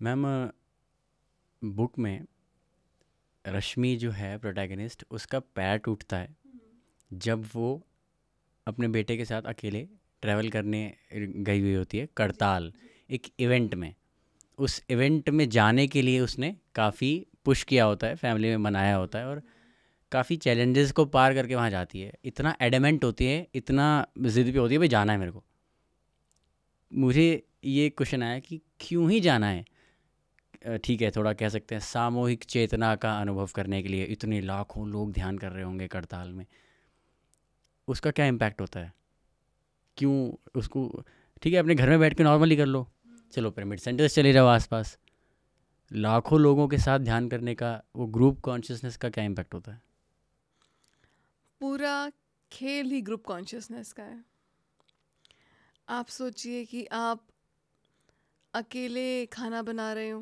Ma'am, book में रश्मि जो है प्रोटैगनिस्ट, उसका पैर टूटता है जब वो अपने बेटे के साथ अकेले ट्रैवल करने गई हुई होती है करताल, एक इवेंट में। उस इवेंट में जाने के लिए उसने काफ़ी पुश किया होता है, फैमिली में मनाया होता है, और काफ़ी चैलेंजेस को पार करके वहाँ जाती है। इतना एडमेंट होती है, इतना ज़िद पे होती है, भाई जाना है मेरे को। मुझे ये क्वेश्चन आया कि क्यों ही जाना है। ठीक है, थोड़ा कह सकते हैं सामूहिक चेतना का अनुभव करने के लिए इतने लाखों लोग ध्यान कर रहे होंगे करताल में, उसका क्या इम्पैक्ट होता है? क्यों उसको? ठीक है, अपने घर में बैठ के नॉर्मली कर लो, चलो पिरामिड सेंटर्स चले जाओ आसपास, लाखों लोगों के साथ ध्यान करने का, वो ग्रुप कॉन्शियसनेस का क्या इम्पैक्ट होता है? पूरा खेल ही ग्रुप कॉन्शियसनेस का है। आप सोचिए कि आप अकेले खाना बना रहे हो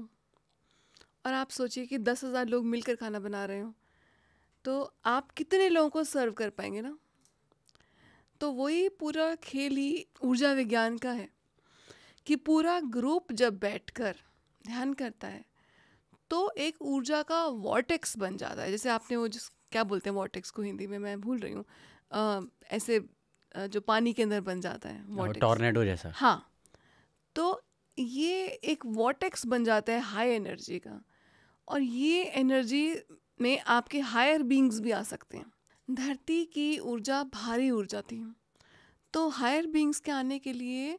और आप सोचिए कि 10,000 लोग मिलकर खाना बना रहे हो, तो आप कितने लोगों को सर्व कर पाएंगे ना। तो वही पूरा खेल ही ऊर्जा विज्ञान का है कि पूरा ग्रुप जब बैठकर ध्यान करता है तो एक ऊर्जा का वॉर्टेक्स बन जाता है। जैसे आपने वो जिस क्या बोलते हैं वॉर्टेक्स को हिंदी में, मैं भूल रही हूँ। ऐसे जो पानी के अंदर बन जाता है और वॉर्टेक्स। टॉर्नेडो जैसा। हाँ, तो ये एक वॉर्टेक्स बन जाता है हाई एनर्जी का, और ये एनर्जी में आपके हायर बीइंग्स भी आ सकते हैं। धरती की ऊर्जा भारी ऊर्जा थी, तो हायर बीइंग्स के आने के लिए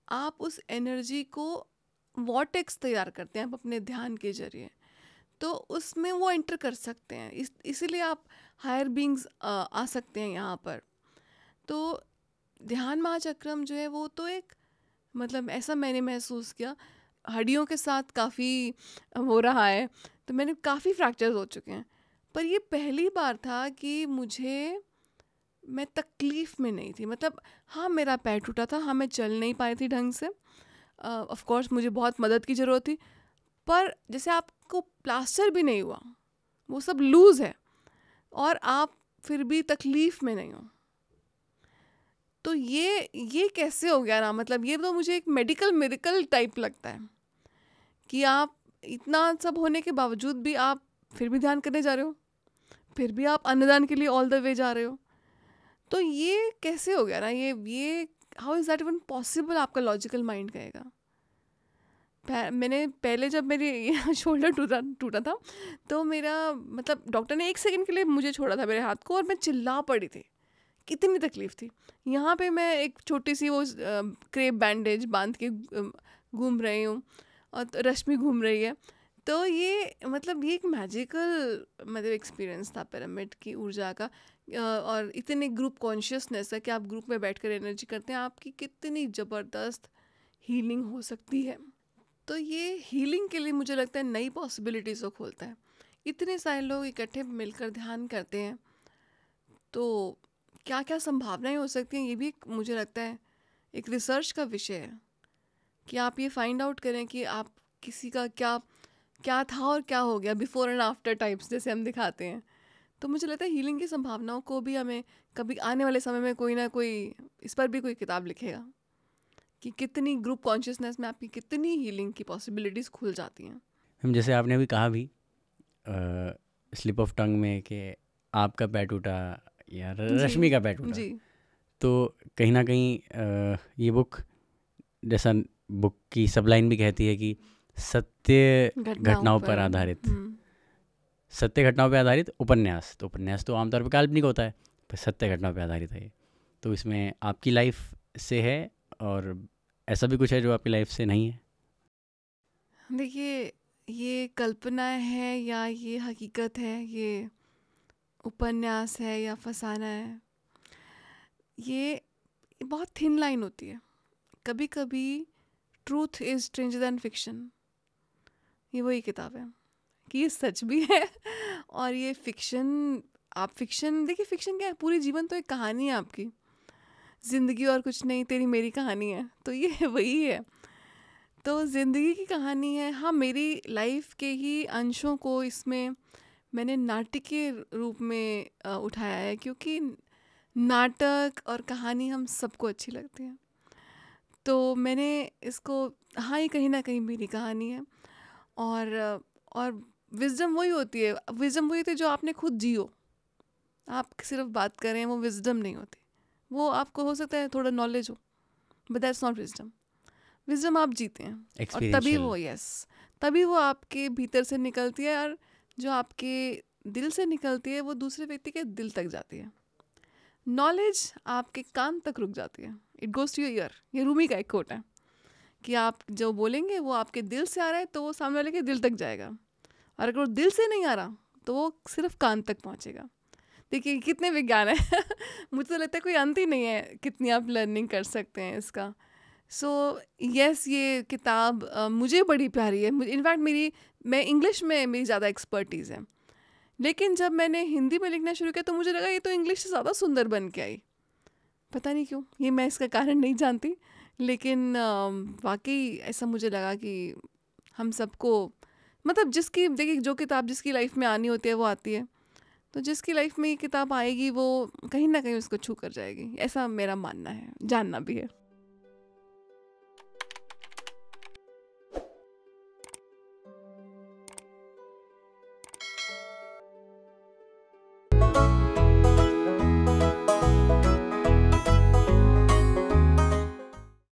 आप उस एनर्जी को वॉर्टेक्स तैयार करते हैं आप अपने ध्यान के जरिए, तो उसमें वो एंटर कर सकते हैं। इसीलिए आप हायर बीइंग्स आ सकते हैं यहाँ पर। तो ध्यान महाचक्रम जो है वो तो एक, मतलब ऐसा मैंने महसूस किया, हड्डियों के साथ काफ़ी हो रहा है, तो मैंने काफ़ी फ्रैक्चर्स हो चुके हैं, पर ये पहली बार था कि मैं तकलीफ़ में नहीं थी। मतलब हाँ, मेरा पैर टूटा था, हाँ मैं चल नहीं पाई थी ढंग से, ऑफ कोर्स मुझे बहुत मदद की ज़रूरत थी, पर जैसे आपको प्लास्टर भी नहीं हुआ, वो सब लूज़ है और आप फिर भी तकलीफ़ में नहीं हो। तो ये कैसे हो गया ना, मतलब ये तो मुझे एक मेडिकल मिरेकल टाइप लगता है कि आप इतना सब होने के बावजूद भी आप फिर भी ध्यान करने जा रहे हो, फिर भी आप अन्नदान के लिए ऑल द वे जा रहे हो। तो ये कैसे हो गया ना, ये how is that even possible, आपका लॉजिकल माइंड कहेगा। मैंने पहले जब मेरी शोल्डर टूटा टूटा था, तो मेरा मतलब डॉक्टर ने 1 सेकंड के लिए मुझे छोड़ा था मेरे हाथ को, और मैं चिल्ला पड़ी थी, कितनी तकलीफ़ थी। यहाँ पे मैं एक छोटी सी वो क्रेप बैंडेज बांध के घूम रही हूँ, और तो रश्मि घूम रही है। तो ये मतलब ये एक मैजिकल मतलब एक्सपीरियंस था पिरामिड की ऊर्जा का। और इतने ग्रुप कॉन्शियसनेस है कि आप ग्रुप में बैठकर एनर्जी करते हैं, आपकी कितनी ज़बरदस्त हीलिंग हो सकती है। तो ये हीलिंग के लिए मुझे लगता है नई पॉसिबिलिटीज़ को खोलता है। इतने सारे लोग इकट्ठे मिलकर ध्यान करते हैं, तो क्या क्या संभावनाएं हो सकती हैं, ये भी मुझे लगता है एक रिसर्च का विषय है कि आप ये फाइंड आउट करें कि आप किसी का क्या क्या था और क्या हो गया, बिफोर एंड आफ्टर टाइप्स जैसे हम दिखाते हैं। तो मुझे लगता है हीलिंग की संभावनाओं को भी हमें कभी आने वाले समय में कोई ना कोई इस पर भी कोई किताब लिखेगा कि कितनी ग्रुप कॉन्शियसनेस में आपकी कितनी हीलिंग की पॉसिबिलिटीज़ खुल जाती हैं। हम जैसे आपने अभी कहा भी स्लिप ऑफ टंग में कि आपका पैर टूटा या जी रश्मि का पैर टूटा, जी। तो कहीं ना कहीं ये बुक, जैसा बुक की सबलाइन भी कहती है कि सत्य घटनाओं घटनाओं पर पर। आधारित, सत्य घटनाओं पर आधारित उपन्यास। तो उपन्यास तो आमतौर पर काल्पनिक होता है, पर सत्य घटनाओं पर आधारित है ये। तो इसमें आपकी लाइफ से है, और ऐसा भी कुछ है जो आपकी लाइफ से नहीं है? देखिए, ये कल्पना है या ये हकीकत है, ये उपन्यास है या फसाना है, ये बहुत थिन लाइन होती है। कभी कभी truth is stranger than fiction, ये वही किताब है कि ये सच भी है और ये फिक्शन। आप फिक्शन देखिए, फिक्शन क्या है, पूरी जीवन तो एक कहानी है आपकी, ज़िंदगी और कुछ नहीं, तेरी मेरी कहानी है, तो ये वही है। तो ज़िंदगी की कहानी है, हाँ, मेरी लाइफ के ही अंशों को इसमें मैंने नाटकीय रूप में उठाया है, क्योंकि नाटक और कहानी हम सबको अच्छी लगती है। तो मैंने इसको, हाँ, ये कहीं ना कहीं मेरी कहानी है, और विजडम वही होती है जो आपने खुद जियो। आप सिर्फ बात करें, वो विजडम नहीं होती। वो आपको हो सकता है थोड़ा नॉलेज हो, but that's not wisdom. Wisdom आप जीते हैं, और तभी वो आपके भीतर से निकलती है, और जो आपके दिल से निकलती है वो दूसरे व्यक्ति के दिल तक जाती है। नॉलेज आपके कान तक रुक जाती है, it goes to your ear. ये रूमी का एक कोट है कि आप जो बोलेंगे वो आपके दिल से आ रहा है तो वो सामने वाले के दिल तक जाएगा, और अगर वो दिल से नहीं आ रहा तो वो सिर्फ कान तक पहुंचेगा। देखिए कितने विज्ञान है मुझे तो लगता है कोई अंत ही नहीं है कितनी आप लर्निंग कर सकते हैं इसका। सो यस, ये किताब मुझे बड़ी प्यारी है। इनफैक्ट मैं इंग्लिश में मेरी ज़्यादा एक्सपर्टीज़ है, लेकिन जब मैंने हिंदी में लिखना शुरू किया तो मुझे लगा ये तो इंग्लिश से ज़्यादा सुंदर बन के आई। पता नहीं क्यों, ये मैं इसका कारण नहीं जानती, लेकिन वाकई ऐसा मुझे लगा कि हम सबको, मतलब जिसकी, देखिए जो किताब जिसकी लाइफ में आनी होती है वो आती है, तो जिसकी लाइफ में ये किताब आएगी वो कहीं ना कहीं उसको छू कर जाएगी, ऐसा मेरा मानना है, जानना भी है।